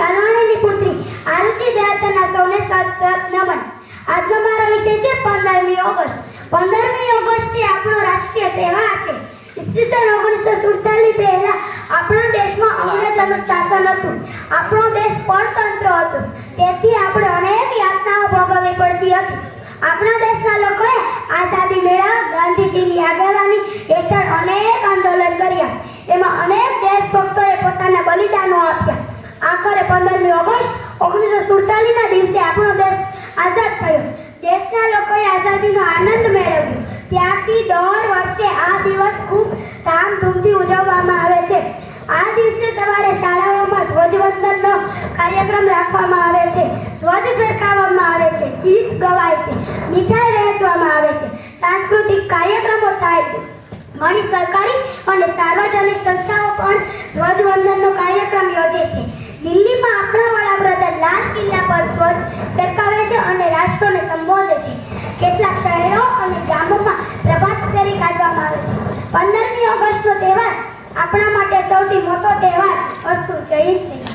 કાનવાણીની પુત્રી આરુચિ દયાતના સૌને સત નમન. આજનો મારો વિષય છે 15મી ઓગસ્ટ. 15મી ઓગસ્ટ આપણો રાષ્ટ્રીય તહેવાર છે. ઈસવીસન 1947 પહેલા આપણા દેશમાં અંગ્રેજોનું શાસન હતું. આપણો દેશ પરતંત્ર હતો. તેથી આપણે અનેક યાતનાઓ ભોગવવી પડતી હતી. આપણા દેશના લોકોએ આઝાદી મેળવવા ગાંધીજીની આગેવાની હેઠળ અનેક આંદોલન કર્યા. એમાં અનેક દેશભક્તોએ પોતાના બલિદાનો આપ્યા. આખરે 15મી ઓગસ્ટ 1947ના દિવસે આપણો દેશ આઝાદ થયો. દેશના લોકોએ આઝાદીનો આનંદ મેળવ્યો. ત્યારથી દર વર્ષે આ દિવસ ખૂબ ધામધૂમથી ઉજવવામાં આવે છે. આ દિવસે સવારે શાળાઓમાં ધ્વજવંદનનો કાર્યક્રમ રાખવામાં આવે છે. ધ્વજ ફરકાવવામાં આવે છે, ગીત ગવાય છે, મીઠાઈ વહેંચવામાં આવે છે, સાંસ્કૃતિક કાર્યક્રમો થાય છે. ઘણી સરકારી અને સાર્વજનિક સંસ્થાઓ પણ ધ્વજવંદનનો કાર્યક્રમ યોજે છે. દિલ્હીમાં આપણા વડાપ્રધાન લાલ કિલ્લા પર ધ્વજ ફરકાવે છે અને રાષ્ટ્રને સંબોધે છે. કેટલાક શહેરો અને ગામોમાં પ્રભાત ફેરી કાઢવામાં આવે છે. 15મી ઓગસ્ટનો તહેવાર આપણા માટે સૌથી મોટો તહેવાર છે. અસ્તુ. જય હિન્દ.